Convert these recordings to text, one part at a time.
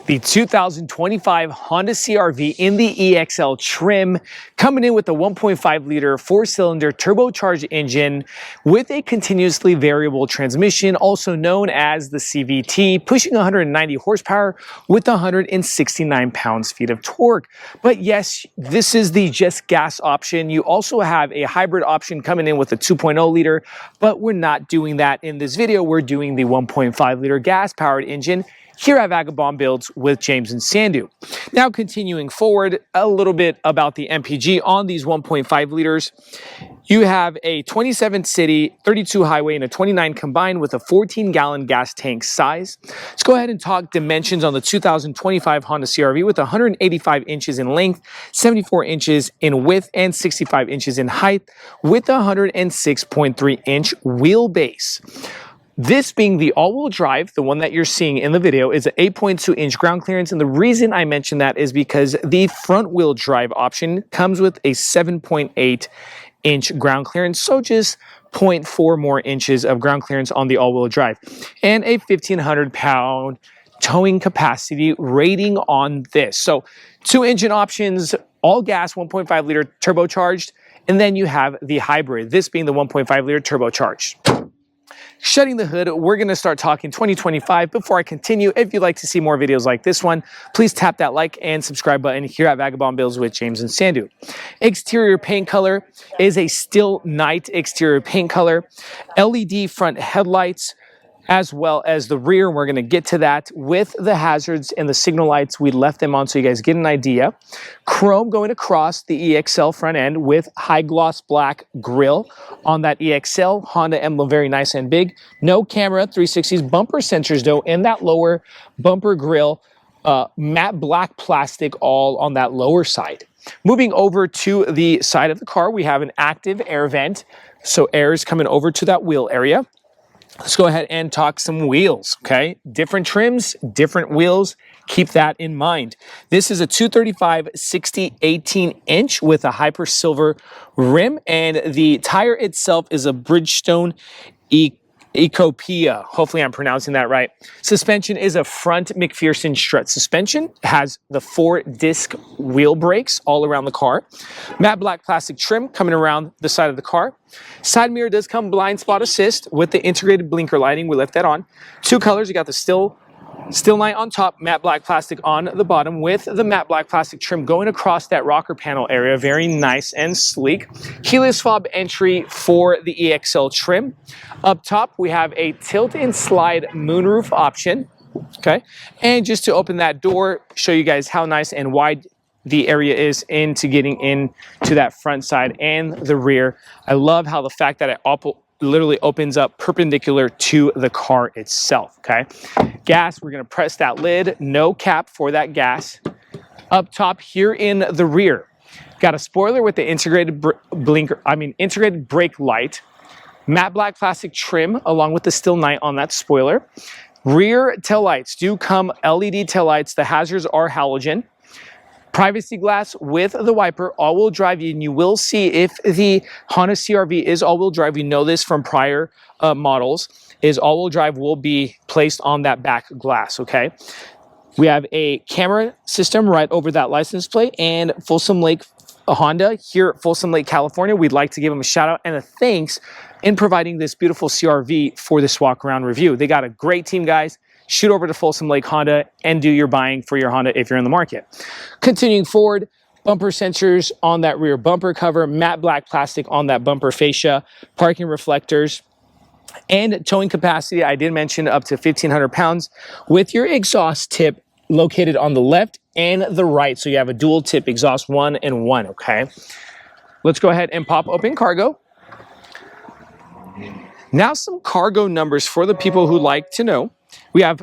The 2025 Honda CR-V in the EXL trim, coming in with a 1.5-liter four-cylinder turbocharged engine with a continuously variable transmission, also known as the CVT, pushing 190 horsepower with 169 pounds-feet of torque. But yes, this is the just gas option. You also have a hybrid option coming in with a 2.0-liter, but we're not doing that in this video. We're doing the 1.5-liter gas-powered engine here at Vagabond Builds with James and Sandu. Now continuing forward, a little bit about the MPG on these 1.5 liters. You have a 27 city, 32 highway, and a 29 combined with a 14-gallon gas tank size. Let's go ahead and talk dimensions on the 2025 Honda CR-V with 185 inches in length, 74 inches in width, and 65 inches in height with a 106.3-inch wheelbase. This being the all-wheel drive, the one that you're seeing in the video, is an 8.2-inch ground clearance. And the reason I mention that is because the front-wheel drive option comes with a 7.8-inch ground clearance. So just 0.4 more inches of ground clearance on the all-wheel drive. And a 1,500-pound towing capacity rating on this. So two engine options, all gas, 1.5-liter turbocharged. And then you have the hybrid, this being the 1.5-liter turbocharged. Shutting the hood, we're going to start talking 2025. Before I continue, if you'd like to see more videos like this one, please tap that like and subscribe button here at Vagabond Builds with James and Sandu. Exterior paint color is a Still Night exterior paint color. LED front headlights, as well as the rear. We're going to get to that with the hazards and the signal lights. We left them on so you guys get an idea. Chrome going across the EXL front end with high gloss black grille on that EXL. Honda emblem, very nice and big. No camera, 360s, bumper sensors though, in that lower bumper grille. Matte black plastic all on that lower side. Moving over to the side of the car, we have an active air vent. So air is coming over to that wheel area. Let's go ahead and talk some wheels, okay? Different trims, different wheels. Keep that in mind. This is a 235/60 18-inch with a hyper silver rim, and the tire itself is a Bridgestone Ecopia. Hopefully I'm pronouncing that right. Suspension is a front McPherson strut suspension. Has the 4-disc wheel brakes all around the car. Matte black plastic trim coming around the side of the car. Side mirror does come blind spot assist with the integrated blinker lighting. We left that on. Two colors. You got the Still Night on top, matte black plastic on the bottom with the matte black plastic trim going across that rocker panel area. Very nice and sleek. Keyless fob entry for the EXL trim. Up top, we have a tilt and slide moonroof option. Okay. And just to open that door, show you guys how nice and wide the area is into getting into that front side and the rear. I love how the fact that it literally opens up perpendicular to the car itself, okay? Gas, we're gonna press that lid, no cap for that gas. Up top here in the rear, got a spoiler with the integrated integrated brake light, matte black plastic trim along with the Still Night on that spoiler. Rear taillights do come LED taillights. The hazards are halogen. Privacy glass with the wiper, all-wheel drive, and you will see if the Honda CR-V is all-wheel drive. We know this from prior models, is all-wheel drive will be placed on that back glass, okay? We have a camera system right over that license plate, and Folsom Lake Honda here at Folsom Lake, California. We'd like to give them a shout out and a thanks in providing this beautiful CR-V for this walk around review. They got a great team, guys. Shoot over to Folsom Lake Honda and do your buying for your Honda if you're in the market. Continuing forward, bumper sensors on that rear bumper cover, matte black plastic on that bumper fascia, parking reflectors, and towing capacity. I did mention up to 1,500 pounds with your exhaust tip located on the left and the right. So you have a dual tip exhaust, 1 and 1, okay? Let's go ahead and pop open cargo. Now some cargo numbers for the people who like to know. We have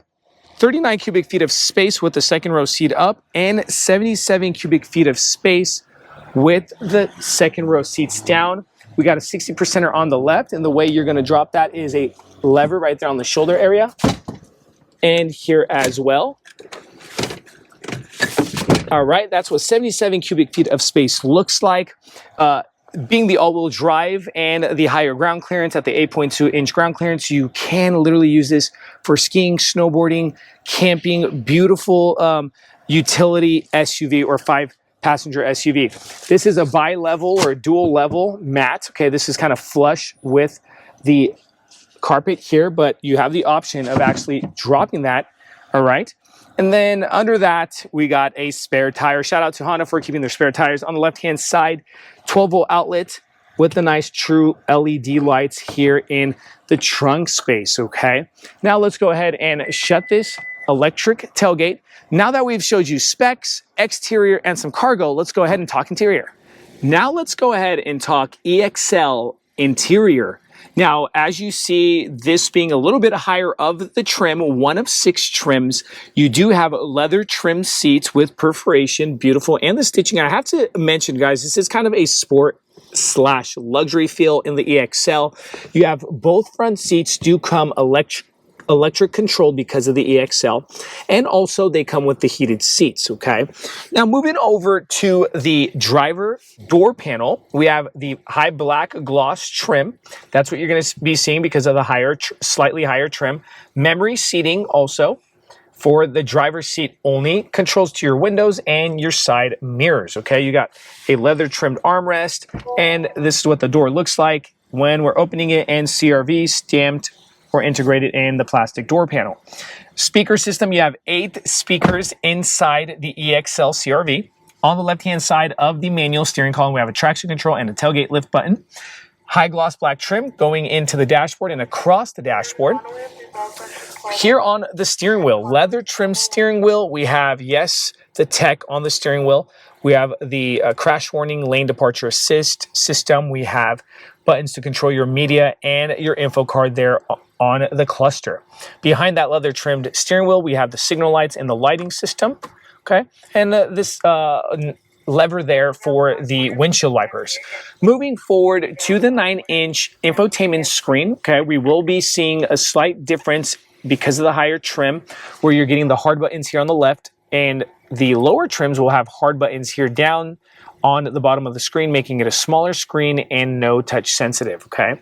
39 cubic feet of space with the second row seat up and 77 cubic feet of space with the second row seats down. We got a 60%er on the left, and the way you're going to drop that is a lever right there on the shoulder area and here as well. All right, that's what 77 cubic feet of space looks like. being the all-wheel drive and the higher ground clearance at the 8.2-inch ground clearance, you can literally use this for skiing, snowboarding, camping. Beautiful utility SUV or 5-passenger SUV. This is a bi-level or dual level mat. Okay, this is kind of flush with the carpet here, but you have the option of actually dropping that. All right. And then under that, we got a spare tire. Shout out to Honda for keeping their spare tires. On the left-hand side, 12-volt outlet with the nice true LED lights here in the trunk space, okay? Now let's go ahead and shut this electric tailgate. Now that we've showed you specs, exterior, and some cargo, let's go ahead and talk interior. Now let's go ahead and talk EXL interior. Now, as you see, this being a little bit higher of the trim, one of 6 trims, you do have leather trim seats with perforation, beautiful, and the stitching. I have to mention, guys, this is kind of a sport / luxury feel in the EXL. You have both front seats do come electric controlled because of the EXL, and also they come with the heated seats, okay? Now moving over to the driver door panel, we have the high black gloss trim. That's what you're going to be seeing because of the slightly higher trim. Memory seating also for the driver's seat only, controls to your windows and your side mirrors, okay? You got a leather trimmed armrest, and this is what the door looks like when we're opening it, and CRV stamped or integrated in the plastic door panel. Speaker system, you have 8 speakers inside the EXL CRV. On the left-hand side of the manual steering column, we have a traction control and a tailgate lift button. High gloss black trim going into the dashboard and across the dashboard. Here on the steering wheel, leather trim steering wheel, we have, yes, the tech on the steering wheel. We have the crash warning, lane departure assist system. We have buttons to control your media and your info card there on the cluster. Behind that leather trimmed steering wheel, we have the signal lights and the lighting system, okay? And this lever there for the windshield wipers. Moving forward to the 9-inch infotainment screen, okay, we will be seeing a slight difference because of the higher trim, where you're getting the hard buttons here on the left, and the lower trims will have hard buttons here down on the bottom of the screen, making it a smaller screen and no touch sensitive, okay?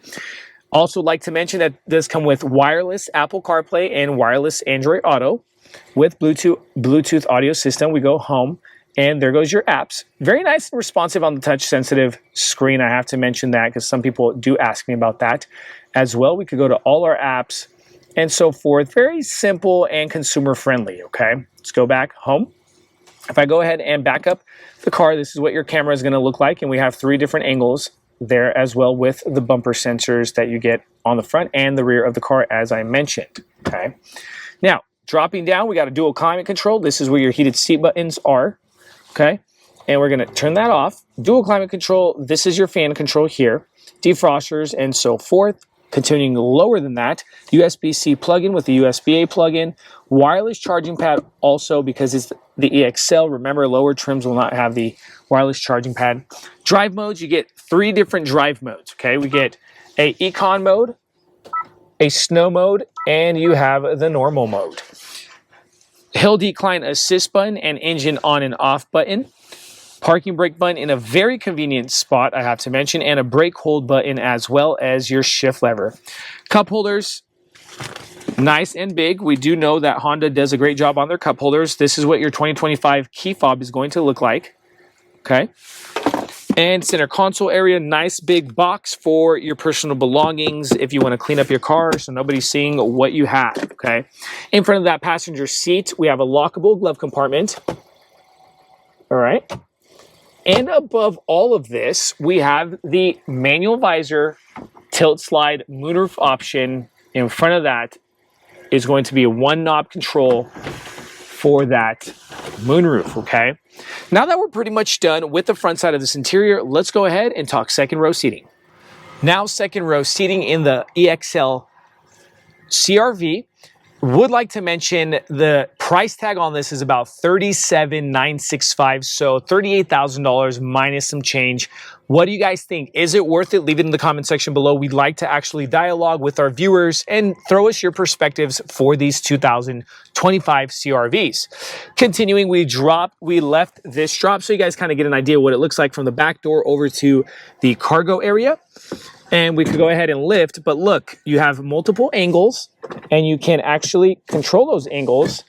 Also like to mention that does come with wireless Apple CarPlay and wireless Android Auto with Bluetooth audio system. We go home, and there goes your apps. Very nice and responsive on the touch sensitive screen. I have to mention that because some people do ask me about that as well. We could go to all our apps and so forth. Very simple and consumer friendly, okay? Let's go back home. If I go ahead and back up the car, this is what your camera is going to look like, and we have 3 different angles there as well with the bumper sensors that you get on the front and the rear of the car, as I mentioned, okay? Now, dropping down, we got a dual climate control. This is where your heated seat buttons are, okay? And we're going to turn that off. Dual climate control, this is your fan control here, defrosters and so forth. Continuing lower than that, USB-C plug-in with the USB-A plug-in, wireless charging pad also because it's the EXL. Remember, lower trims will not have the wireless charging pad. Drive modes, you get 3 different drive modes, okay? We get a Econ mode, a Snow mode, and you have the normal mode. Hill decline assist button and engine on and off button. Parking brake button in a very convenient spot, I have to mention, and a brake hold button as well as your shift lever. Cup holders, nice and big. We do know that Honda does a great job on their cup holders. This is what your 2025 key fob is going to look like, okay? And center console area, nice big box for your personal belongings if you want to clean up your car so nobody's seeing what you have, okay? In front of that passenger seat, we have a lockable glove compartment, all right? And above all of this, we have the manual visor, tilt slide, moonroof option. In front of that is going to be a 1-knob control for that moonroof, okay? Now that we're pretty much done with the front side of this interior, let's go ahead and talk second row seating. Now second row seating in the EXL CRV. Would like to mention the price tag on this is about $37,965, so $38,000 minus some change. What do you guys think? Is it worth it? Leave it in the comment section below. We'd like to actually dialogue with our viewers and throw us your perspectives for these 2025 CRVs. Continuing, we left this drop so you guys kind of get an idea what it looks like from the back door over to the cargo area. And we could go ahead and lift, but look, you have multiple angles and you can actually control those angles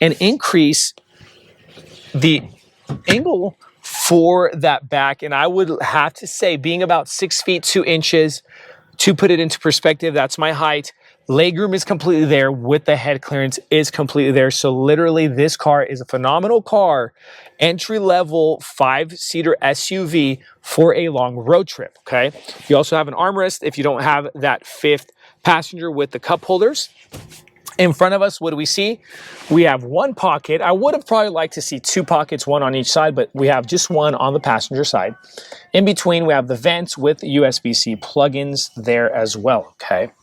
and increase the angle for that back. And I would have to say, being about 6 feet 2 inches, to put it into perspective, that's my height. Legroom is completely there with the head clearance is completely there. So literally this car is a phenomenal car, entry-level 5-seater SUV for a long road trip, okay? You also have an armrest if you don't have that 5th passenger with the cup holders. In front of us, what do we see? We have one pocket. I would have probably liked to see 2 pockets, one on each side, but we have just one on the passenger side. In between, we have the vents with USB-C plugins there as well, okay?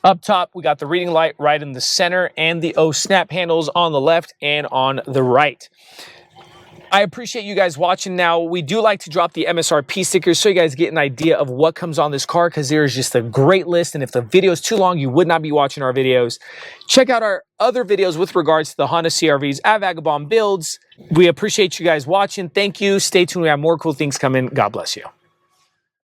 Up top, we got the reading light right in the center and the O snap handles on the left and on the right. I appreciate you guys watching. Now, we do like to drop the MSRP stickers so you guys get an idea of what comes on this car, because there is just a great list. And if the video is too long, you would not be watching our videos. Check out our other videos with regards to the Honda CRVs at Vagabond Builds. We appreciate you guys watching. Thank you. Stay tuned. We have more cool things coming. God bless you.